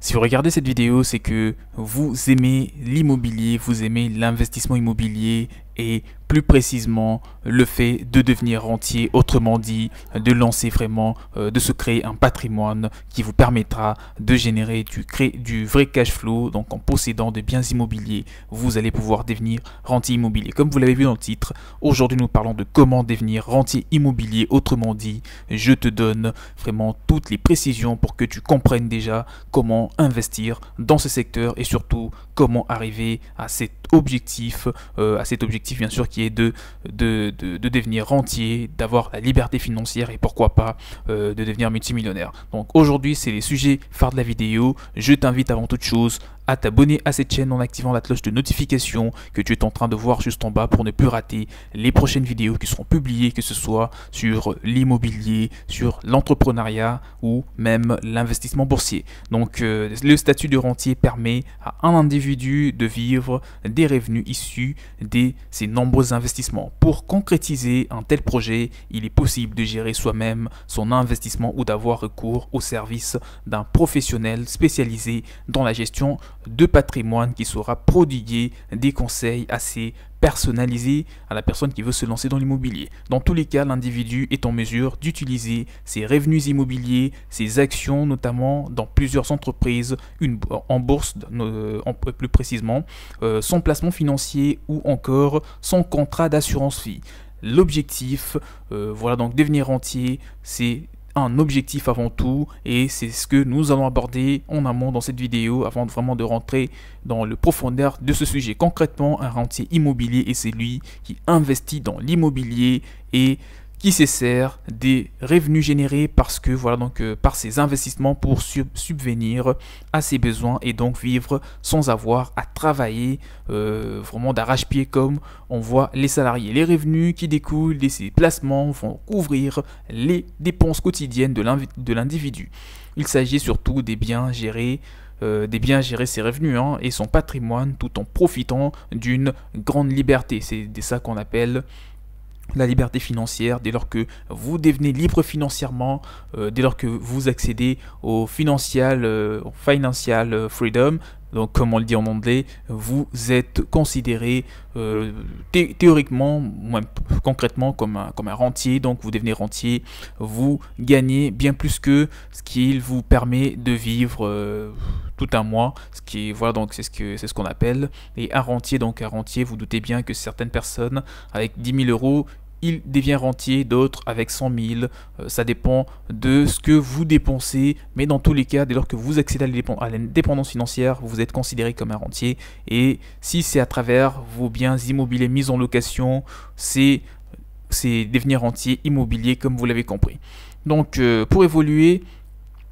Si vous regardez cette vidéo, c'est que vous aimez l'immobilier, vous aimez l'investissement immobilier et plus précisément le fait de devenir rentier, autrement dit de lancer vraiment, de se créer un patrimoine qui vous permettra de générer du vrai cash flow. Donc en possédant de biens immobiliers, vous allez pouvoir devenir rentier immobilier. Comme vous l'avez vu dans le titre, aujourd'hui nous parlons de comment devenir rentier immobilier, autrement dit, je te donne vraiment toutes les précisions pour que tu comprennes déjà comment investir dans ce secteur et surtout comment arriver à cet objectif bien sûr qui est de devenir rentier, d'avoir la liberté financière et pourquoi pas de devenir multimillionnaire. Donc aujourd'hui c'est les sujets phares de la vidéo. Je t'invite avant toute chose à t'abonner à cette chaîne en activant la cloche de notification que tu es en train de voir juste en bas pour ne plus rater les prochaines vidéos qui seront publiées, que ce soit sur l'immobilier, sur l'entrepreneuriat ou même l'investissement boursier. Donc le statut de rentier permet à un individu de vivre des revenus issus de ses nombreux investissements. Pour concrétiser un tel projet, il est possible de gérer soi-même son investissement ou d'avoir recours au service d'un professionnel spécialisé dans la gestion de patrimoine qui saura prodiguer des conseils assez personnalisés à la personne qui veut se lancer dans l'immobilier. Dans tous les cas, l'individu est en mesure d'utiliser ses revenus immobiliers, ses actions notamment dans plusieurs entreprises, en bourse plus précisément, son placement financier ou encore son contrat d'assurance vie. L'objectif, voilà, donc devenir rentier, c'est un objectif avant tout et c'est ce que nous allons aborder en amont dans cette vidéo avant vraiment de rentrer dans le profondeur de ce sujet. Concrètement, un rentier immobilier est celui qui investit dans l'immobilier et qui se sert des revenus générés parce que voilà donc par ses investissements pour subvenir à ses besoins et donc vivre sans avoir à travailler vraiment d'arrache-pied comme on voit les salariés. Les revenus qui découlent de ces placements vont couvrir les dépenses quotidiennes de l'individu. Il s'agit surtout des biens gérer ses revenus et son patrimoine tout en profitant d'une grande liberté. C'est ça qu'on appelle la liberté financière. Dès lors que vous devenez libre financièrement, dès lors que vous accédez au financial freedom, donc comme on le dit en anglais, vous êtes considéré théoriquement, même concrètement comme un rentier. Donc vous devenez rentier, vous gagnez bien plus que ce qui vous permet de vivre tout un mois, ce qui voilà, donc c'est ce qu'on appelle. Et un rentier, vous doutez bien que certaines personnes avec 10 000 euros il devient rentier, d'autres avec 100 000. Ça dépend de ce que vous dépensez. Mais dans tous les cas, dès lors que vous accédez à l'indépendance financière, vous êtes considéré comme un rentier. Et si c'est à travers vos biens immobiliers mis en location, c'est devenir rentier immobilier comme vous l'avez compris. Donc pour évoluer,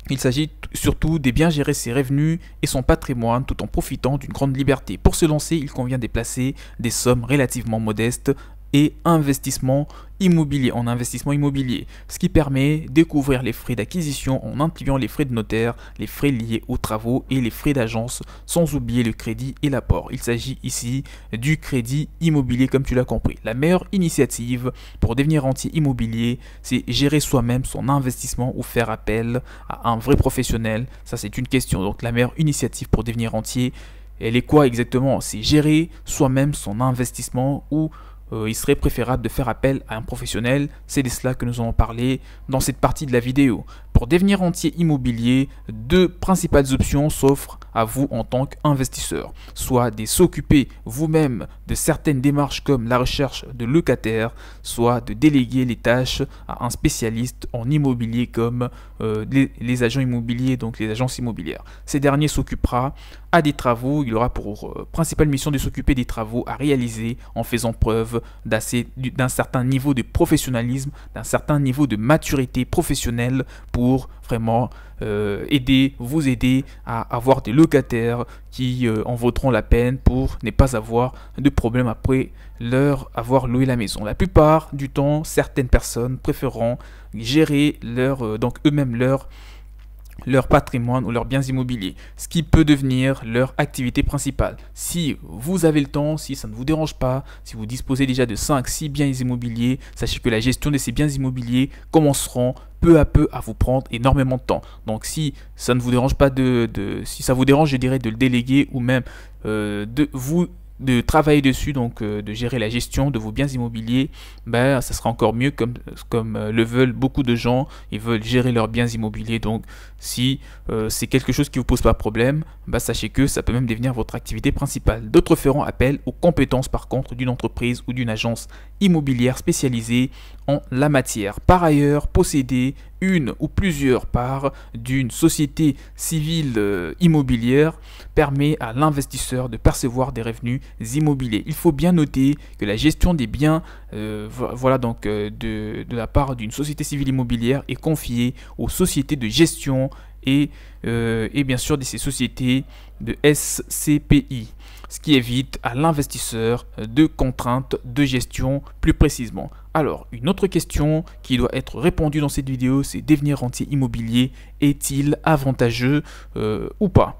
il s'agit surtout de bien gérer ses revenus et son patrimoine tout en profitant d'une grande liberté. Pour se lancer, il convient de placer des sommes relativement modestes et en investissement immobilier, ce qui permet de couvrir les frais d'acquisition en incluant les frais de notaire, les frais liés aux travaux et les frais d'agence, sans oublier le crédit et l'apport. Il s'agit ici du crédit immobilier comme tu l'as compris. La meilleure initiative pour devenir rentier immobilier, c'est gérer soi-même son investissement ou faire appel à un vrai professionnel. Ça c'est une question. Donc la meilleure initiative pour devenir rentier, elle est quoi exactement? C'est gérer soi-même son investissement ou il serait préférable de faire appel à un professionnel. C'est de cela que nous allons parler dans cette partie de la vidéo. Pour devenir rentier immobilier, deux principales options s'offrent à vous en tant qu'investisseur. Soit de s'occuper vous-même de certaines démarches comme la recherche de locataires, soit de déléguer les tâches à un spécialiste en immobilier comme les agents immobiliers, donc les agences immobilières. Ces derniers s'occupera à des travaux. Il aura pour principale mission de s'occuper des travaux à réaliser en faisant preuve d'un certain niveau de professionnalisme, d'un certain niveau de maturité professionnelle pour vraiment vous aider à avoir des locataires qui en vaudront la peine pour ne pas avoir de problème après leur avoir loué la maison. La plupart du temps, certaines personnes préféreront gérer eux-mêmes leur patrimoine ou leurs biens immobiliers, ce qui peut devenir leur activité principale. Si vous avez le temps, si ça ne vous dérange pas, si vous disposez déjà de 5-6 biens immobiliers, sachez que la gestion de ces biens immobiliers commenceront peu à peu à vous prendre énormément de temps. Donc si ça ne vous dérange pas si ça vous dérange, je dirais de le déléguer ou même de travailler dessus, donc de gérer la gestion de vos biens immobiliers, ça sera encore mieux comme le veulent beaucoup de gens. Ils veulent gérer leurs biens immobiliers, donc si c'est quelque chose qui ne vous pose pas problème, sachez que ça peut même devenir votre activité principale. D'autres feront appel aux compétences par contre d'une entreprise ou d'une agence immobilière spécialisée en la matière. Par ailleurs, posséder une ou plusieurs parts d'une société civile immobilière permet à l'investisseur de percevoir des revenus immobiliers. Il faut bien noter que la gestion des biens de la part d'une société civile immobilière est confiée aux sociétés de gestion et bien sûr de ces sociétés de SCPI, ce qui évite à l'investisseur de contraintes de gestion plus précisément. Alors, une autre question qui doit être répondue dans cette vidéo, c'est: devenir rentier immobilier est-il avantageux ou pas?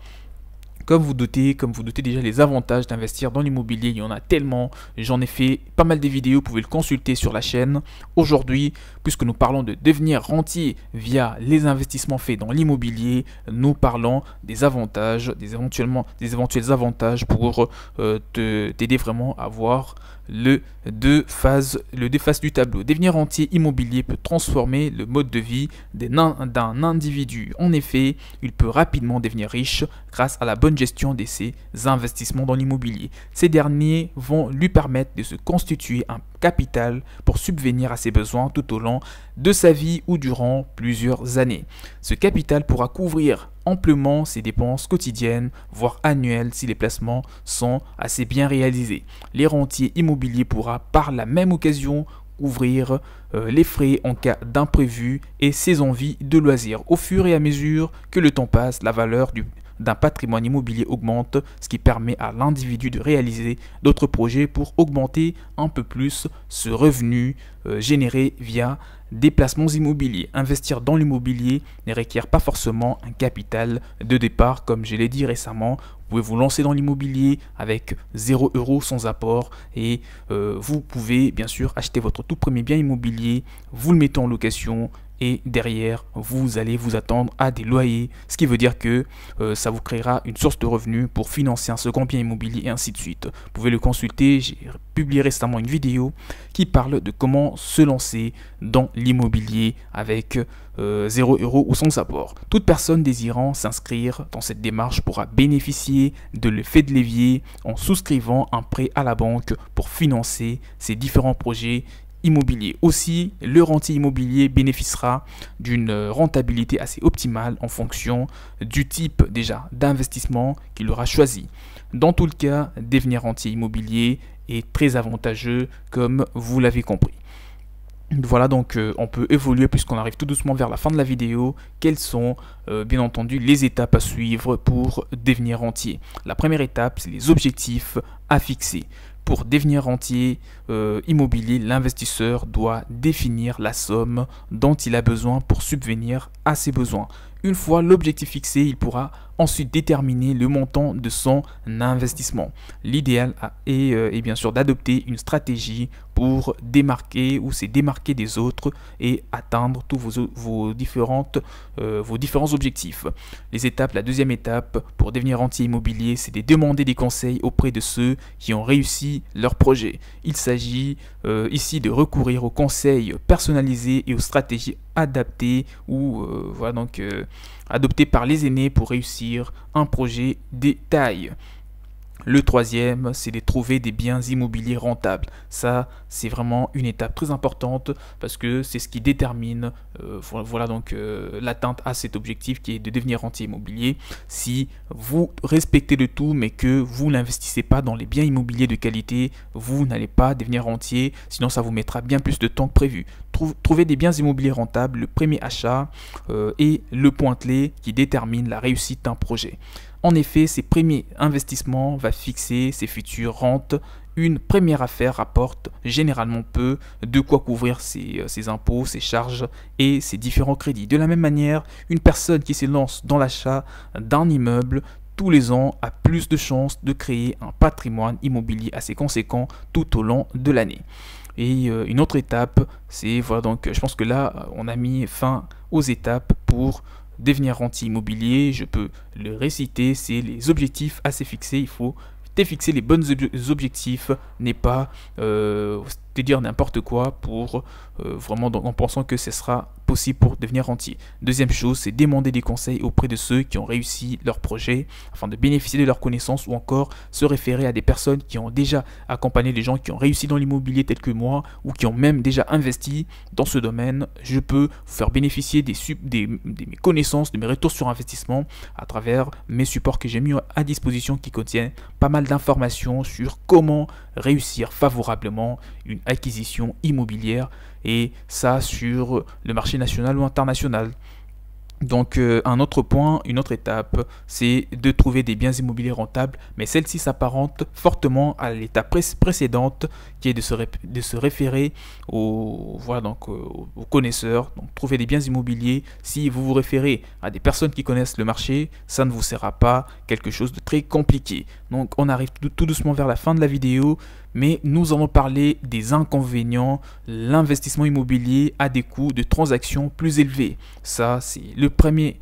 Comme vous doutez déjà les avantages d'investir dans l'immobilier, il y en a tellement, j'en ai fait pas mal de vidéos, vous pouvez le consulter sur la chaîne. Aujourd'hui, puisque nous parlons de devenir rentier via les investissements faits dans l'immobilier, nous parlons des avantages, des éventuels avantages pour t'aider vraiment à voir le deux faces du tableau. Devenir rentier immobilier peut transformer le mode de vie d'un individu. En effet, il peut rapidement devenir riche grâce à la bonne gestion de ses investissements dans l'immobilier. Ces derniers vont lui permettre de se constituer un capital pour subvenir à ses besoins tout au long de sa vie ou durant plusieurs années. Ce capital pourra couvrir amplement ses dépenses quotidiennes, voire annuelles si les placements sont assez bien réalisés. Les rentiers immobiliers pourra par la même occasion couvrir les frais en cas d'imprévu et ses envies de loisirs. Au fur et à mesure que le temps passe, la valeur d'un patrimoine immobilier augmente, ce qui permet à l'individu de réaliser d'autres projets pour augmenter un peu plus ce revenu généré via des placements immobiliers. Investir dans l'immobilier ne requiert pas forcément un capital de départ, comme je l'ai dit récemment. Vous pouvez vous lancer dans l'immobilier avec 0 € sans apport et vous pouvez bien sûr acheter votre tout premier bien immobilier, vous le mettez en location et derrière vous allez vous attendre à des loyers, ce qui veut dire que ça vous créera une source de revenus pour financer un second bien immobilier et ainsi de suite. Vous pouvez le consulter, j'ai publié récemment une vidéo qui parle de comment se lancer dans l'immobilier avec 0 € ou sans apport. Toute personne désirant s'inscrire dans cette démarche pourra bénéficier de l'effet de levier en souscrivant un prêt à la banque pour financer ses différents projets immobilier. Aussi, le rentier immobilier bénéficiera d'une rentabilité assez optimale en fonction du type déjà d'investissement qu'il aura choisi. Dans tout le cas, devenir rentier immobilier est très avantageux comme vous l'avez compris. Voilà, donc on peut évoluer puisqu'on arrive tout doucement vers la fin de la vidéo. Quelles sont bien entendu les étapes à suivre pour devenir rentier? La première étape, c'est les objectifs à fixer. Pour devenir rentier immobilier, l'investisseur doit définir la somme dont il a besoin pour subvenir à ses besoins. Une fois l'objectif fixé, il pourra ensuite déterminer le montant de son investissement. L'idéal est bien sûr d'adopter une stratégie pour démarquer des autres et atteindre tous vos différents objectifs. La deuxième étape pour devenir rentier immobilier, c'est de demander des conseils auprès de ceux qui ont réussi leur projet. Il s'agit ici de recourir aux conseils personnalisés et aux stratégies adaptées ou adoptées par les aînés pour réussir un projet de taille. Le troisième, c'est de trouver des biens immobiliers rentables. Ça, c'est vraiment une étape très importante parce que c'est ce qui détermine l'atteinte à cet objectif qui est de devenir rentier immobilier. Si vous respectez le tout mais que vous n'investissez pas dans les biens immobiliers de qualité, vous n'allez pas devenir rentier, sinon ça vous mettra bien plus de temps que prévu. Trouver des biens immobiliers rentables, le premier achat est le point clé qui détermine la réussite d'un projet. En effet, ces premiers investissements vont fixer ses futures rentes une première affaire rapporte généralement peu, de quoi couvrir ses impôts, ses charges et ses différents crédits. De la même manière, une personne qui se lance dans l'achat d'un immeuble tous les ans a plus de chances de créer un patrimoine immobilier assez conséquent tout au long de l'année. Et une autre étape, c'est, voilà, donc je pense que là, on a mis fin aux étapes pour devenir rentier immobilier. Je peux le réciter, c'est les objectifs à se fixer. Il faut te fixer les bons objectifs, n'est pas te dire n'importe quoi pour vraiment en pensant que ce sera possible pour devenir rentier. Deuxième chose, c'est demander des conseils auprès de ceux qui ont réussi leur projet afin de bénéficier de leurs connaissances, ou encore se référer à des personnes qui ont déjà accompagné les gens qui ont réussi dans l'immobilier tels que moi, ou qui ont même déjà investi dans ce domaine. Je peux vous faire bénéficier de mes connaissances, de mes retours sur investissement à travers mes supports que j'ai mis à disposition, qui contiennent pas mal d'informations sur comment réussir favorablement une acquisition immobilière, et ça sur le marché national ou international. Donc un autre point, une autre étape, c'est de trouver des biens immobiliers rentables, mais celle-ci s'apparente fortement à l'étape précédente, qui est de se référer aux connaisseurs. Donc trouver des biens immobiliers, si vous vous référez à des personnes qui connaissent le marché, ça ne vous sera pas quelque chose de très compliqué. Donc on arrive tout doucement vers la fin de la vidéo, mais nous allons parler des inconvénients. L'investissement immobilier a des coûts de transaction plus élevés. Ça, c'est le premier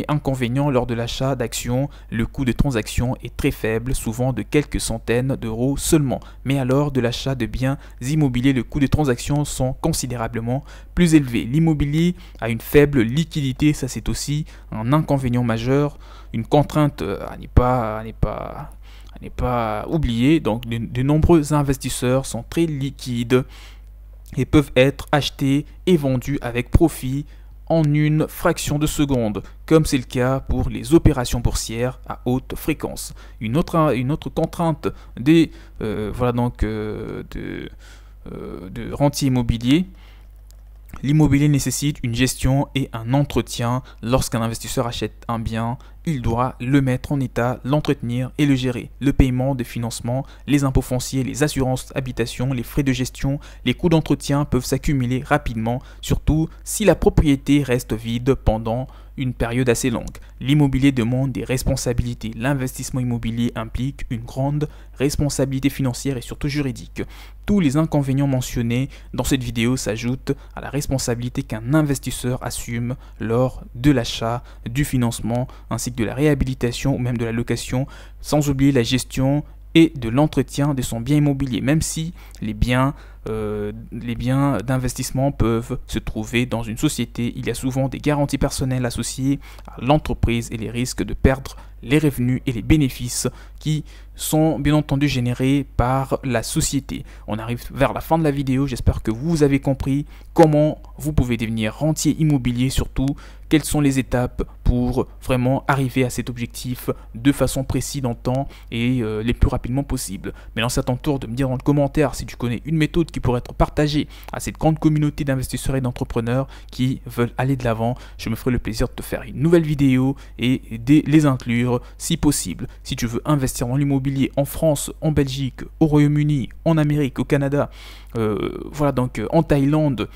inconvénient lors de l'achat d'actions. Le coût de transaction est très faible, souvent de quelques centaines d'euros seulement. Mais alors de l'achat de biens immobiliers, le coût de transaction sont considérablement plus élevés. L'immobilier a une faible liquidité, ça c'est aussi un inconvénient majeur, une contrainte à n'est pas oublié. Donc de nombreux investisseurs sont très liquides et peuvent être achetés et vendus avec profit en une fraction de seconde, comme c'est le cas pour les opérations boursières à haute fréquence. Une autre contrainte de rentier immobilier. L'immobilier nécessite une gestion et un entretien. Lorsqu'un investisseur achète un bien, il doit le mettre en état, l'entretenir et le gérer. Le paiement de financement, les impôts fonciers, les assurances habitation, les frais de gestion, les coûts d'entretien peuvent s'accumuler rapidement, surtout si la propriété reste vide pendant une période assez longue. L'immobilier demande des responsabilités. L'investissement immobilier implique une grande responsabilité financière et surtout juridique. Tous les inconvénients mentionnés dans cette vidéo s'ajoutent à la responsabilité qu'un investisseur assume lors de l'achat, du financement, ainsi que de la réhabilitation ou même de la location, sans oublier la gestion et de l'entretien de son bien immobilier, même si les biens d'investissement peuvent se trouver dans une société. Il y a souvent des garanties personnelles associées à l'entreprise et les risques de perdre les revenus et les bénéfices qui sont bien entendu générés par la société. On arrive vers la fin de la vidéo, j'espère que vous avez compris comment vous pouvez devenir rentier immobilier, surtout quelles sont les étapes pour vraiment arriver à cet objectif de façon précise dans le temps et les plus rapidement possible. Maintenant c'est à ton tour de me dire dans le commentaire si tu connais une méthode qui pourrait être partagée à cette grande communauté d'investisseurs et d'entrepreneurs qui veulent aller de l'avant. Je me ferai le plaisir de te faire une nouvelle vidéo et de les inclure si possible. Si tu veux investir dans l'immobilier en France, en Belgique, au Royaume-Uni, en Amérique, au Canada, en Thaïlande,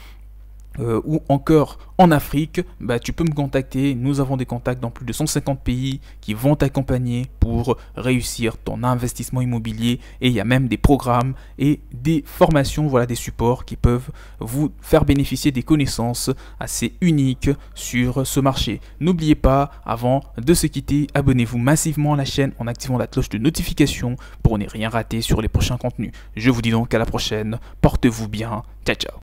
ou encore en Afrique, tu peux me contacter. Nous avons des contacts dans plus de 150 pays qui vont t'accompagner pour réussir ton investissement immobilier, et il y a même des programmes et des formations, des supports qui peuvent vous faire bénéficier des connaissances assez uniques sur ce marché. N'oubliez pas, avant de se quitter, abonnez-vous massivement à la chaîne en activant la cloche de notification pour ne rien rater sur les prochains contenus. Je vous dis donc à la prochaine, portez-vous bien, ciao ciao.